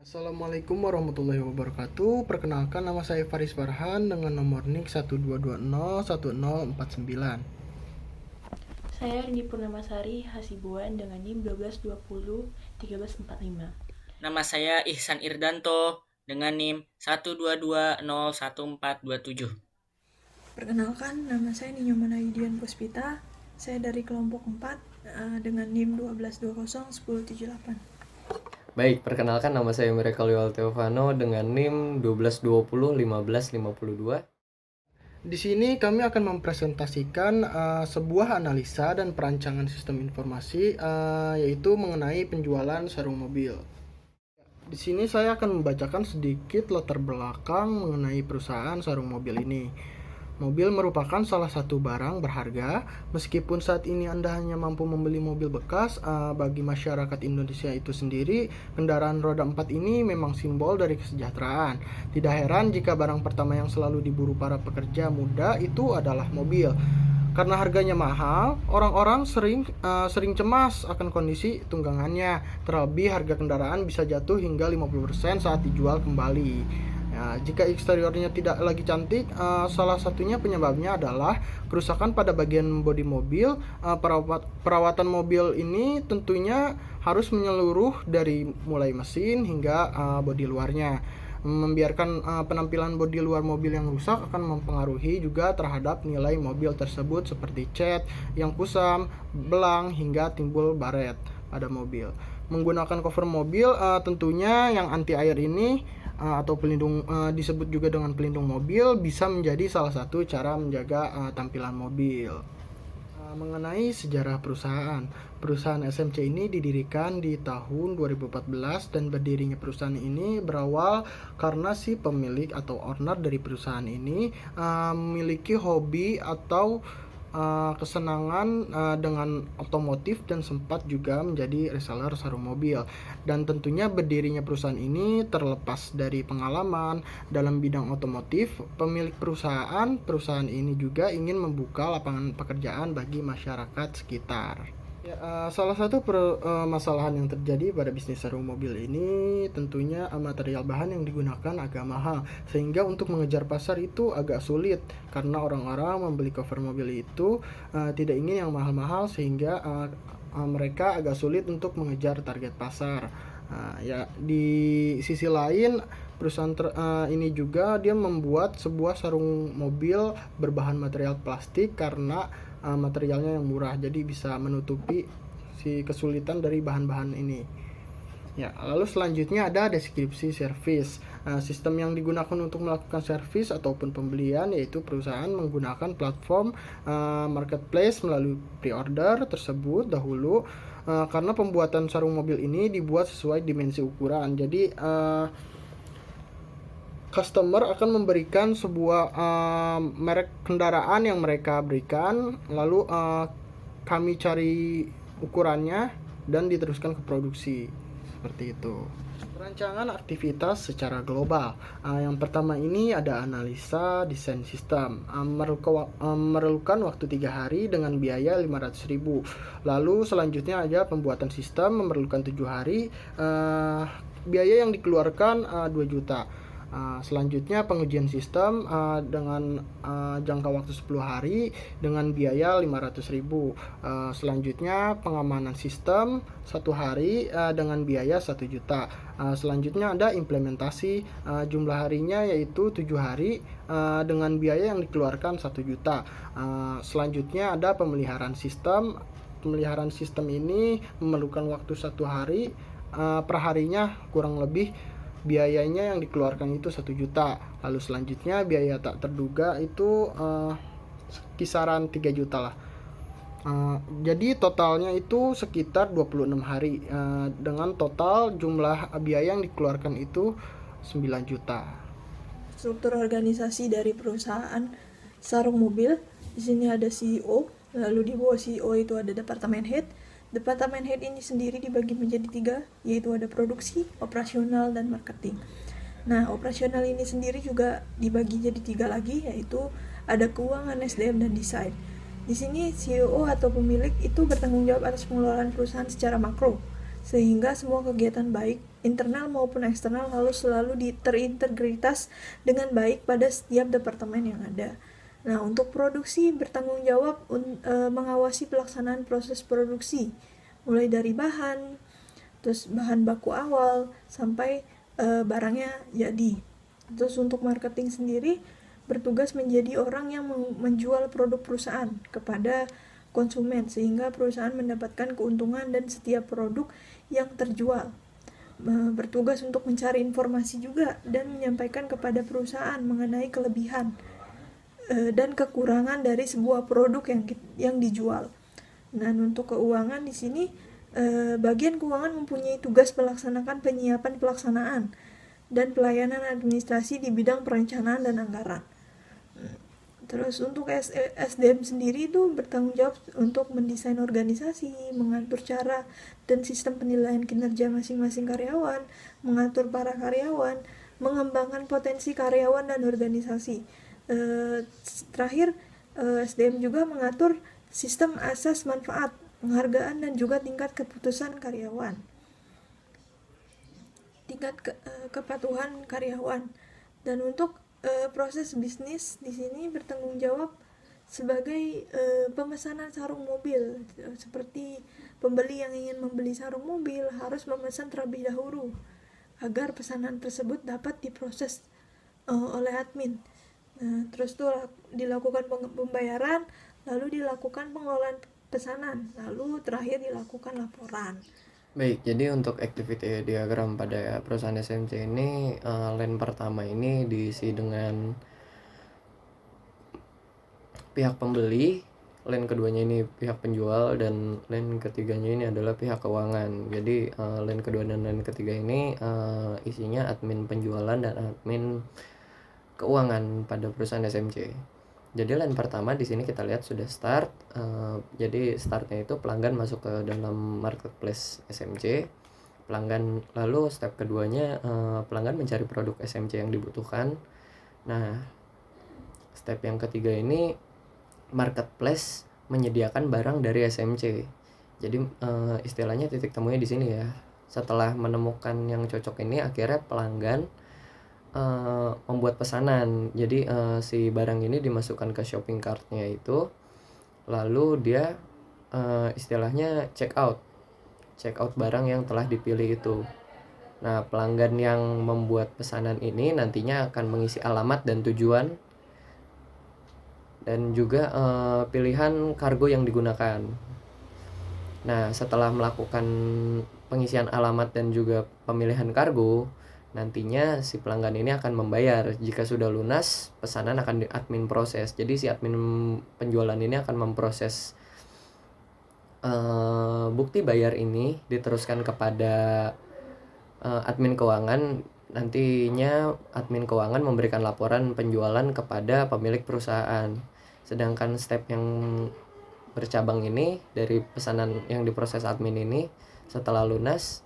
Assalamualaikum warahmatullahi wabarakatuh. Perkenalkan, nama saya Faris Farhan dengan nomor NIK 122011049. Saya Rini Purnamasari Hasibuan dengan NIM 12201345. Nama saya Ihsan Irdanto dengan NIM 122011427. Perkenalkan, nama saya Ninyomana Yudian Puspita. Saya dari kelompok 4 dengan NIM 12201078. Baik, perkenalkan nama saya Miracle Teofano dengan NIM 12201552. Di sini kami akan mempresentasikan sebuah analisa dan perancangan sistem informasi yaitu mengenai penjualan sarung mobil. Di sini saya akan membacakan sedikit latar belakang mengenai perusahaan sarung mobil ini. Mobil merupakan salah satu barang berharga. Meskipun saat ini Anda hanya mampu membeli mobil bekas, bagi masyarakat Indonesia itu sendiri, kendaraan roda 4 ini memang simbol dari kesejahteraan. Tidak heran jika barang pertama yang selalu diburu para pekerja muda itu adalah mobil. Karena harganya mahal, orang-orang sering cemas akan kondisi tunggangannya. Terlebih harga kendaraan bisa jatuh hingga 50% saat dijual kembali. Ya, jika eksteriornya tidak lagi cantik, salah satunya penyebabnya adalah kerusakan pada bagian bodi mobil. Perawatan mobil ini tentunya harus menyeluruh dari mulai mesin hingga bodi luarnya. Membiarkan penampilan bodi luar mobil yang rusak akan mempengaruhi juga terhadap nilai mobil tersebut, seperti cat yang kusam, belang, hingga timbul baret pada mobil. Menggunakan cover mobil tentunya yang anti air ini atau pelindung, disebut juga dengan pelindung mobil, bisa menjadi salah satu cara menjaga tampilan mobil. Mengenai sejarah perusahaan SMC ini didirikan di tahun 2014 dan berdirinya perusahaan ini berawal karena si pemilik atau owner dari perusahaan ini memiliki hobi atau kesenangan dengan otomotif dan sempat juga menjadi reseller sarung mobil. Dan tentunya berdirinya perusahaan ini terlepas dari pengalaman dalam bidang otomotif. Pemilik perusahaan ini juga ingin membuka lapangan pekerjaan bagi masyarakat sekitar. Salah satu permasalahan yang terjadi pada bisnis sarung mobil ini tentunya material bahan yang digunakan agak mahal, sehingga untuk mengejar pasar itu agak sulit karena orang-orang membeli cover mobil itu tidak ingin yang mahal-mahal, sehingga mereka agak sulit untuk mengejar target pasar. Ya, di sisi lain perusahaan ini juga dia membuat sebuah sarung mobil berbahan material plastik karena materialnya yang murah, jadi bisa menutupi si kesulitan dari bahan-bahan ini. Ya, lalu selanjutnya ada deskripsi servis. Sistem yang digunakan untuk melakukan servis ataupun pembelian yaitu perusahaan menggunakan platform marketplace melalui pre-order tersebut dahulu, karena pembuatan sarung mobil ini dibuat sesuai dimensi ukuran. Jadi customer akan memberikan sebuah merek kendaraan yang mereka berikan, lalu kami cari ukurannya dan diteruskan ke produksi, seperti itu. Perancangan aktivitas secara global. Yang pertama ini ada analisa desain sistem, memerlukan waktu 3 hari dengan biaya 500.000. Lalu selanjutnya ada pembuatan sistem, memerlukan 7 hari, biaya yang dikeluarkan 2 juta. Selanjutnya pengujian sistem dengan jangka waktu 10 hari dengan biaya 500.000. Selanjutnya pengamanan sistem 1 hari dengan biaya 1 juta. Selanjutnya ada implementasi, jumlah harinya yaitu 7 hari dengan biaya yang dikeluarkan 1 juta. Selanjutnya ada pemeliharaan sistem. Pemeliharaan sistem ini memerlukan waktu 1 hari, perharinya kurang lebih biayanya yang dikeluarkan itu 1 juta. Lalu selanjutnya biaya tak terduga itu kisaran 3 juta lah. Jadi totalnya itu sekitar 26 hari dengan total jumlah biaya yang dikeluarkan itu 9 juta. Struktur organisasi dari perusahaan sarung mobil, di sini ada CEO, lalu di bawah CEO itu ada departemen head. Departemen head ini sendiri dibagi menjadi 3, yaitu ada produksi, operasional, dan marketing. Nah, operasional ini sendiri juga dibagi jadi 3 lagi, yaitu ada keuangan, SDM, dan desain. Di sini CEO atau pemilik itu bertanggung jawab atas pengelolaan perusahaan secara makro, sehingga semua kegiatan baik internal maupun eksternal harus selalu terintegritas dengan baik pada setiap departemen yang ada. Nah, untuk produksi bertanggung jawab mengawasi pelaksanaan proses produksi, mulai dari bahan, terus bahan baku awal sampai barangnya jadi. Terus untuk marketing sendiri bertugas menjadi orang yang menjual produk perusahaan kepada konsumen sehingga perusahaan mendapatkan keuntungan dan setiap produk yang terjual. Bertugas untuk mencari informasi juga dan menyampaikan kepada perusahaan mengenai kelebihan dan kekurangan dari sebuah produk yang dijual. Nah, untuk keuangan di sini bagian keuangan mempunyai tugas melaksanakan penyiapan pelaksanaan dan pelayanan administrasi di bidang perencanaan dan anggaran. Terus untuk SDM sendiri itu bertanggung jawab untuk mendesain organisasi, mengatur cara dan sistem penilaian kinerja masing-masing karyawan, mengatur para karyawan, mengembangkan potensi karyawan dan organisasi. Terakhir, SDM juga mengatur sistem asas manfaat, penghargaan dan juga tingkat keputusan karyawan. Tingkat kepatuhan karyawan. Dan untuk proses bisnis di sini bertanggung jawab sebagai pemesanan sarung mobil. Seperti pembeli yang ingin membeli sarung mobil harus memesan terlebih dahulu agar pesanan tersebut dapat diproses oleh admin. Terus tuh dilakukan pembayaran, lalu dilakukan pengelolaan pesanan, lalu terakhir dilakukan laporan. Baik, jadi untuk activity diagram pada perusahaan SMC ini, line pertama ini diisi dengan pihak pembeli, line keduanya ini pihak penjual, dan line ketiganya ini adalah pihak keuangan. Jadi line kedua dan line ketiga ini isinya admin penjualan dan admin keuangan pada perusahaan SMC. Jadi line pertama di sini kita lihat sudah start. Jadi startnya itu pelanggan masuk ke dalam marketplace SMC. Lalu step keduanya pelanggan mencari produk SMC yang dibutuhkan. Nah, step yang ketiga ini marketplace menyediakan barang dari SMC. Jadi istilahnya titik temunya di sini ya. Setelah menemukan yang cocok ini, akhirnya pelanggan membuat pesanan. Jadi si barang ini dimasukkan ke shopping cart-nya itu, lalu dia istilahnya check out barang yang telah dipilih itu. Nah, pelanggan yang membuat pesanan ini nantinya akan mengisi alamat dan tujuan dan juga pilihan kargo yang digunakan. Nah, setelah melakukan pengisian alamat dan juga pemilihan kargo, nantinya si pelanggan ini akan membayar. Jika sudah lunas, pesanan akan admin proses. Jadi si admin penjualan ini akan memproses bukti bayar ini, diteruskan kepada admin keuangan. Nantinya admin keuangan memberikan laporan penjualan kepada pemilik perusahaan. Sedangkan step yang bercabang ini dari pesanan yang diproses admin ini, setelah lunas,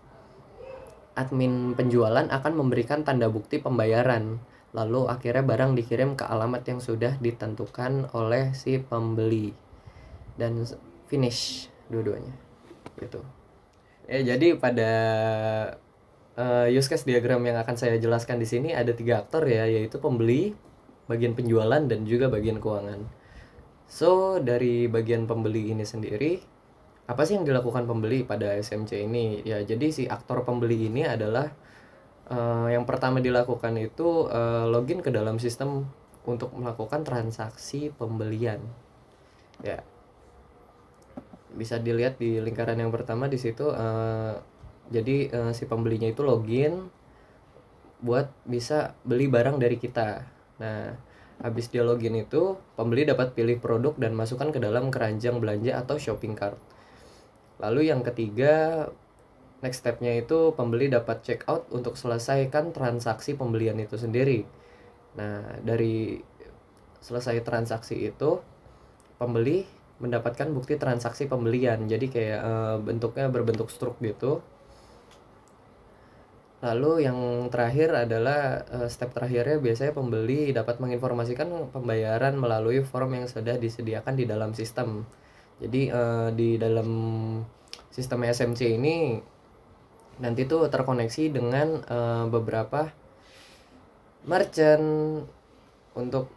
admin penjualan akan memberikan tanda bukti pembayaran. Lalu akhirnya barang dikirim ke alamat yang sudah ditentukan oleh si pembeli. Dan finish dua-duanya. Gitu. Jadi pada use case diagram yang akan saya jelaskan di sini ada 3 aktor ya, yaitu pembeli, bagian penjualan, dan juga bagian keuangan. So, dari bagian pembeli ini sendiri, apa sih yang dilakukan pembeli pada SMC ini? Ya, jadi si aktor pembeli ini adalah yang pertama dilakukan itu login ke dalam sistem untuk melakukan transaksi pembelian. Ya, bisa dilihat di lingkaran yang pertama di situ. Jadi si pembelinya itu login buat bisa beli barang dari kita. Nah, habis dia login itu, pembeli dapat pilih produk dan masukkan ke dalam keranjang belanja atau shopping cart. Lalu yang ketiga, next stepnya itu pembeli dapat check out untuk selesaikan transaksi pembelian itu sendiri. Nah, dari selesai transaksi itu, pembeli mendapatkan bukti transaksi pembelian. Jadi kayak bentuknya berbentuk struk gitu. Lalu yang terakhir adalah step terakhirnya biasanya pembeli dapat menginformasikan pembayaran melalui form yang sudah disediakan di dalam sistem. Jadi di dalam sistem SMC ini nanti tuh terkoneksi dengan beberapa merchant untuk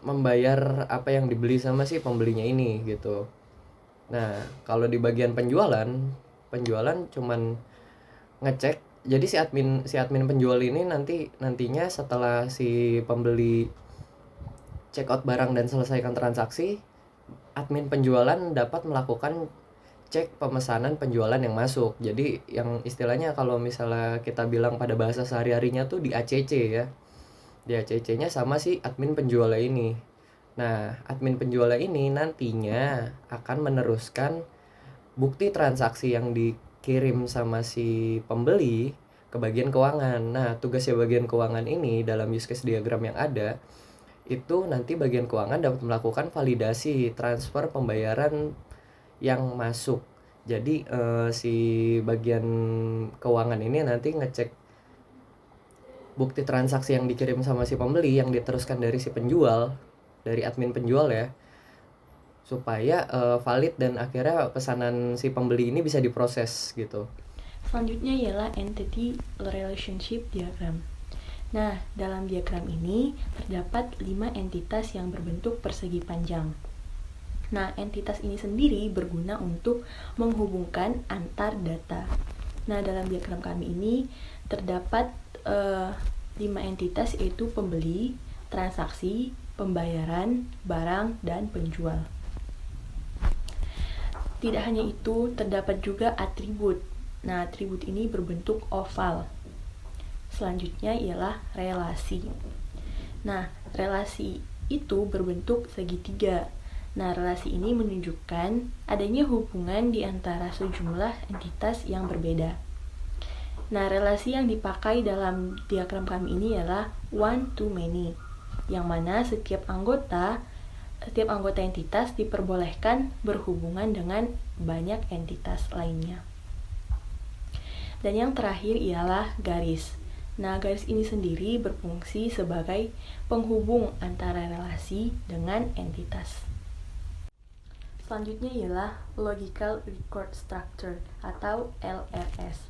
membayar apa yang dibeli sama si pembelinya ini gitu. Nah, kalau di bagian penjualan cuman ngecek. Jadi si admin penjual ini nantinya setelah si pembeli check out barang dan selesaikan transaksi, admin penjualan dapat melakukan cek pemesanan penjualan yang masuk. Jadi yang istilahnya kalau misalnya kita bilang pada bahasa sehari-harinya tuh di ACC ya. Di ACC-nya sama si admin penjualnya ini. Nah, admin penjualnya ini nantinya akan meneruskan bukti transaksi yang dikirim sama si pembeli ke bagian keuangan. Nah, tugasnya bagian keuangan ini dalam use case diagram yang ada, itu nanti bagian keuangan dapat melakukan validasi transfer pembayaran yang masuk. Jadi si bagian keuangan ini nanti ngecek bukti transaksi yang dikirim sama si pembeli yang diteruskan dari si penjual, dari admin penjual ya, supaya valid dan akhirnya pesanan si pembeli ini bisa diproses gitu. Selanjutnya ialah Entity Relationship Diagram. Nah, dalam diagram ini terdapat 5 entitas yang berbentuk persegi panjang. Nah, entitas ini sendiri berguna untuk menghubungkan antar data. Nah, dalam diagram kami ini terdapat 5 entitas, yaitu pembeli, transaksi, pembayaran, barang, dan penjual. Tidak hanya itu, terdapat juga atribut. Nah, atribut ini berbentuk oval. Selanjutnya ialah relasi. Nah, relasi itu berbentuk segitiga. Nah, relasi ini menunjukkan adanya hubungan di antara sejumlah entitas yang berbeda. Nah, relasi yang dipakai dalam diagram kami ini ialah one to many, yang mana setiap anggota entitas diperbolehkan berhubungan dengan banyak entitas lainnya. Dan yang terakhir ialah garis. Nah, garis ini sendiri berfungsi sebagai penghubung antara relasi dengan entitas. Selanjutnya ialah Logical Record Structure atau LRS.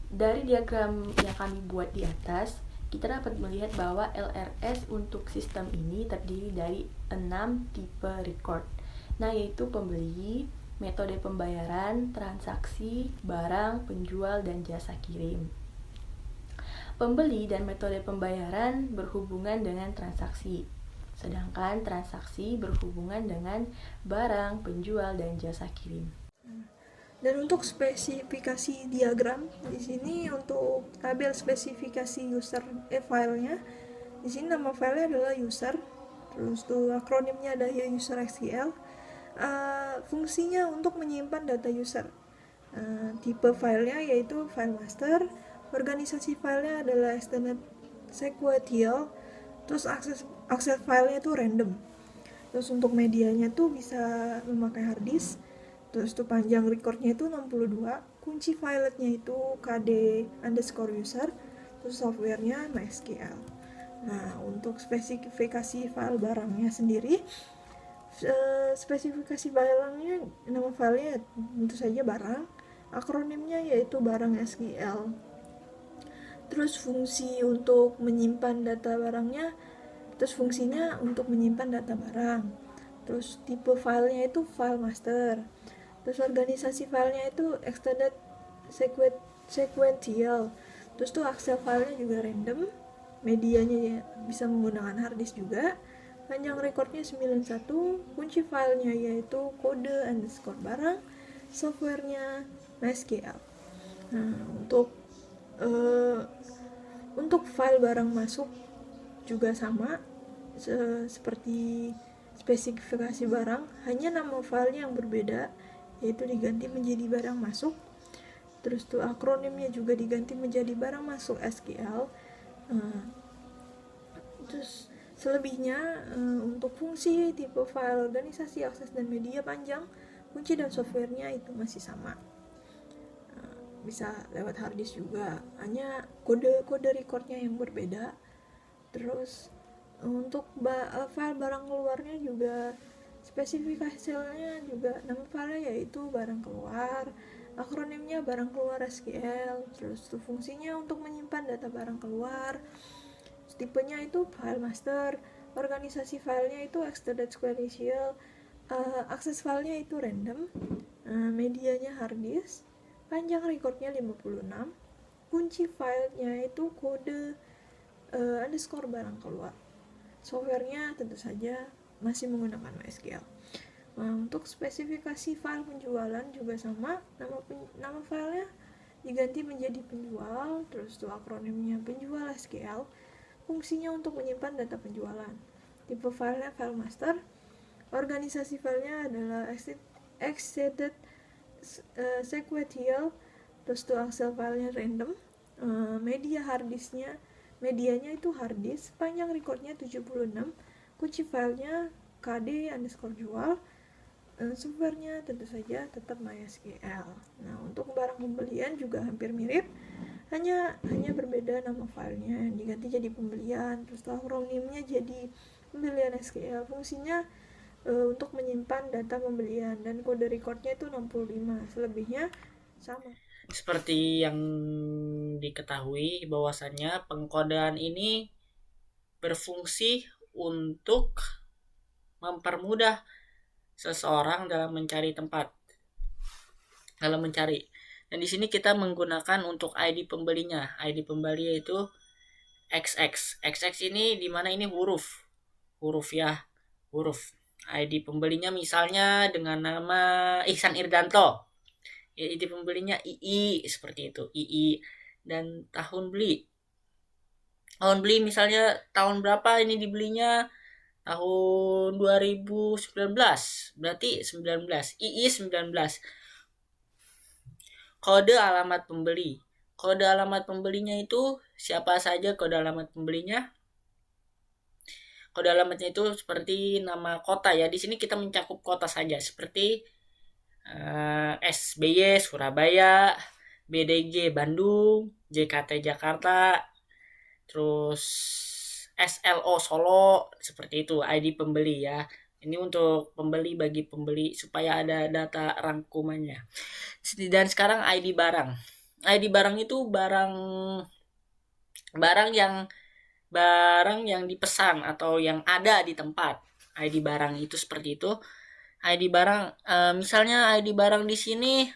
Dari diagram yang kami buat di atas, kita dapat melihat bahwa LRS untuk sistem ini terdiri dari 6 tipe record. Nah, yaitu pembeli, metode pembayaran, transaksi, barang, penjual, dan jasa kirim. Pembeli dan metode pembayaran berhubungan dengan transaksi, sedangkan transaksi berhubungan dengan barang, penjual, dan jasa kirim. Dan untuk spesifikasi diagram, di sini untuk tabel spesifikasi user filenya, di sini nama filenya adalah user, terus tuh akronimnya ada user SQL. Fungsinya untuk menyimpan data user. Tipe filenya yaitu file master, organisasi filenya adalah extended sequential, terus akses filenya itu random. Terus untuk medianya tuh bisa memakai hard disk. Terus tuh panjang recordnya itu 62, kunci filetnya itu kd_user, terus softwarenya MySQL. Nah, untuk spesifikasi file barangnya sendiri, spesifikasi barangnya, nama filenya tentu saja barang, akronimnya yaitu barang SQL. Terus fungsi untuk menyimpan data barangnya, terus fungsinya untuk menyimpan data barang. Terus tipe filenya itu file master. Terus organisasi filenya itu extended sequential. Terus tuh akses filenya juga random. Medianya bisa menggunakan hard disk juga. Panjang recordnya 91. Kunci filenya yaitu kode_barang. Softwarenya MySQL. Nah, untuk file barang masuk juga sama seperti spesifikasi barang, hanya nama filenya yang berbeda, yaitu diganti menjadi barang masuk. Terus tuh akronimnya juga diganti menjadi barang masuk SQL. Terus selebihnya untuk fungsi, tipe file, organisasi, akses, dan media panjang, kunci dan softwarenya itu masih sama. Bisa lewat hard disk juga, hanya kode recordnya yang berbeda. Terus untuk file barang keluarnya juga spesifikasinya juga nama filenya yaitu barang keluar, akronimnya barang keluar SQL, terus tuh fungsinya untuk menyimpan data barang keluar, tipenya itu file master, organisasi filenya itu extended sequential, akses filenya itu random, medianya hard disk, panjang recordnya 56, kunci filenya itu kode underscore barang keluar. Softwarenya tentu saja masih menggunakan MySQL. Nah, untuk spesifikasi file penjualan juga sama, nama filenya diganti menjadi penjual, terus tuh akronimnya penjual SQL, fungsinya untuk menyimpan data penjualan. Tipe filenya file master, organisasi filenya adalah extended sequential, terus tuh Excel filenya random, medianya itu hard disk, panjang recordnya 76, kunci filenya kd underscore jual, softwarenya tentu saja tetap MySQL. Nah, untuk barang pembelian juga hampir mirip, hanya berbeda nama filenya yang diganti jadi pembelian, terus akronimnya jadi pembelian SQL, fungsinya untuk menyimpan data pembelian, dan kode recordnya itu 65, selebihnya sama. Seperti yang diketahui bahwasannya pengkodean ini berfungsi untuk mempermudah seseorang dalam mencari tempat, dalam mencari. Dan di sini kita menggunakan untuk ID pembelinya. ID pembeli yaitu XX. XX ini dimana ini huruf ya, huruf. ID pembelinya misalnya dengan nama Ihsan Irdanto. ID pembelinya II, seperti itu, II. Dan tahun beli misalnya tahun berapa ini dibelinya, tahun 2019, berarti 19, II 19. Kode alamat pembeli. Kode alamat pembelinya itu siapa saja kode alamat pembelinya? Kode alamatnya itu seperti nama kota ya. Di sini kita mencakup kota saja, seperti SBY Surabaya, BDG Bandung, JKT Jakarta, terus SLO Solo, seperti itu ID pembeli ya. Ini untuk pembeli, bagi pembeli supaya ada data rangkumannya. Dan sekarang ID barang. ID barang itu barang yang dipesan atau yang ada di tempat. ID barang itu seperti itu. ID barang, misalnya ID barang di sini,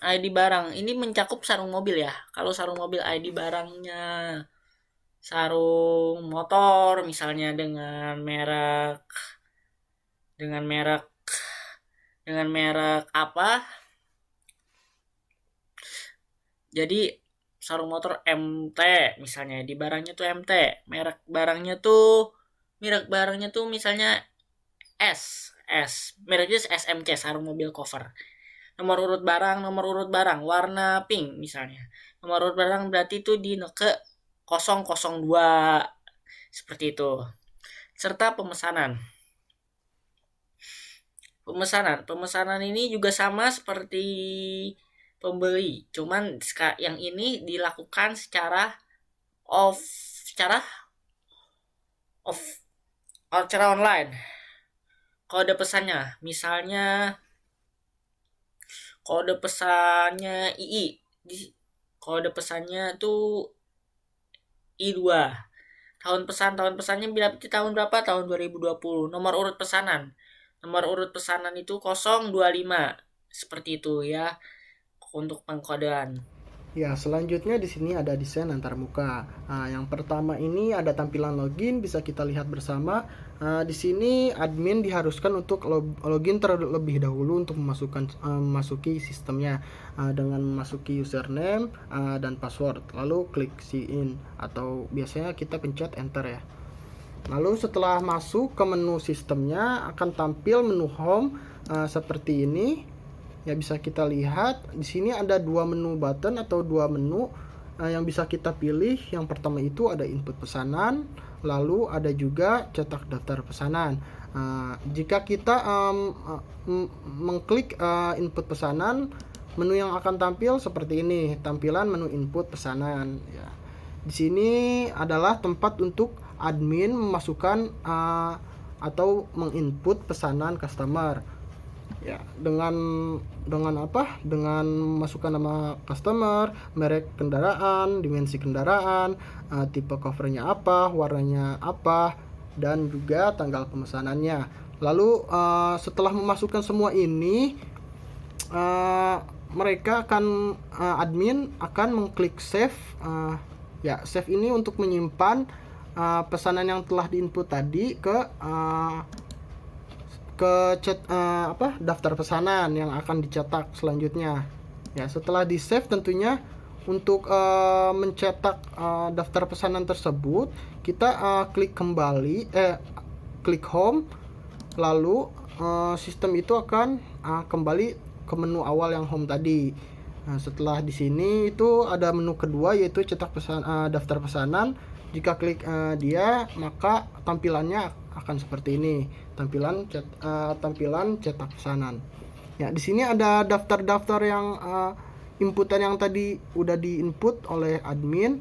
ID barang ini mencakup sarung mobil ya. Kalau sarung mobil ID barangnya sarung motor misalnya dengan merek apa? Jadi sarung motor MT misalnya, di barangnya tuh MT. Merek barangnya tuh misalnya S. Mereknya SMC, sarung mobil cover. Nomor urut barang warna pink misalnya. Nomor urut barang berarti itu di ke 002, seperti itu. Serta pemesanan ini juga sama seperti pembeli, cuman yang ini dilakukan secara online. Kode pesannya misalnya kode pesannya II, kode pesannya tuh I2. Tahun pesannya berarti tahun berapa? Tahun 2020. Nomor urut pesanan itu 025. Seperti itu ya untuk pengkodean. Ya, selanjutnya di sini ada desain antarmuka. Yang pertama ini ada tampilan login, bisa kita lihat bersama. Di sini admin diharuskan untuk login terlebih dahulu untuk memasuki sistemnya dengan memasuki username dan password. Lalu klik sign atau biasanya kita pencet enter ya. Lalu setelah masuk ke menu sistemnya akan tampil menu home seperti ini. Ya, bisa kita lihat di sini ada dua menu button atau dua menu yang bisa kita pilih. Yang pertama itu ada input pesanan, lalu ada juga cetak daftar pesanan. Jika kita mengklik input pesanan, menu yang akan tampil seperti ini, tampilan menu input pesanan. Ya. Di sini adalah tempat untuk admin memasukkan atau menginput pesanan customer. Ya, dengan apa? Dengan memasukkan nama customer, merek kendaraan, dimensi kendaraan, tipe covernya apa, warnanya apa, dan juga tanggal pemesanannya. Lalu setelah memasukkan semua ini, mereka akan admin akan mengklik save. Ya, save ini untuk menyimpan pesanan yang telah diinput tadi ke daftar pesanan yang akan dicetak selanjutnya. Ya, setelah di save tentunya untuk mencetak daftar pesanan tersebut, kita klik kembali, klik home, lalu sistem itu akan kembali ke menu awal yang home tadi. Nah, setelah di sini itu ada menu kedua, yaitu cetak daftar pesanan. Jika klik dia, maka tampilannya akan seperti ini, tampilan cetak pesanan. Ya, di sini ada daftar-daftar yang inputan yang tadi udah diinput oleh admin.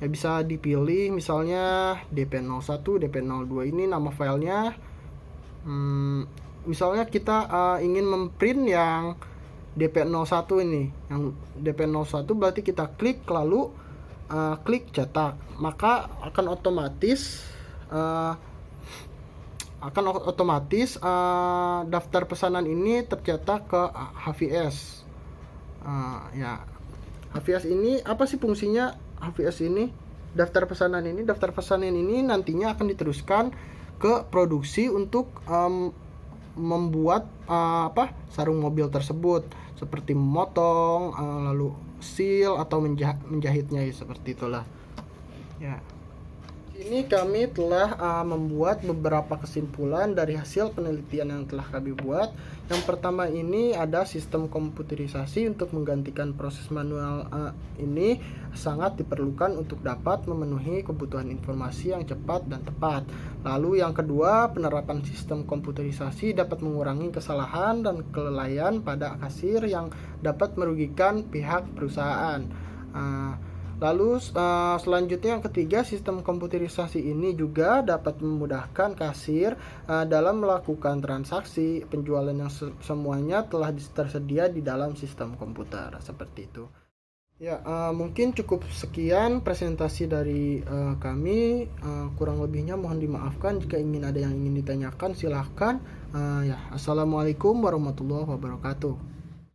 Ya, bisa dipilih misalnya DP01, DP02 ini nama filenya. Misalnya kita ingin memprint yang DP01 ini. Yang DP01 berarti kita klik lalu klik cetak, maka akan otomatis daftar pesanan ini tercetak ke HVS. Ya, HVS ini apa sih fungsinya? HVS ini daftar pesanan ini nantinya akan diteruskan ke produksi untuk membuat sarung mobil tersebut, seperti memotong, lalu seal atau menjahitnya, seperti itulah. Ya. Ini kami telah membuat beberapa kesimpulan dari hasil penelitian yang telah kami buat. Yang pertama ini ada sistem komputerisasi untuk menggantikan proses manual ini sangat diperlukan untuk dapat memenuhi kebutuhan informasi yang cepat dan tepat. Lalu yang kedua, penerapan sistem komputerisasi dapat mengurangi kesalahan dan kelalaian pada kasir yang dapat merugikan pihak perusahaan. Lalu selanjutnya yang ketiga, sistem komputerisasi ini juga dapat memudahkan kasir dalam melakukan transaksi penjualan yang semuanya telah tersedia di dalam sistem komputer, seperti itu. Ya, mungkin cukup sekian presentasi dari kami. Kurang lebihnya mohon dimaafkan. Jika ada yang ingin ditanyakan silahkan. Ya, assalamualaikum warahmatullahi wabarakatuh.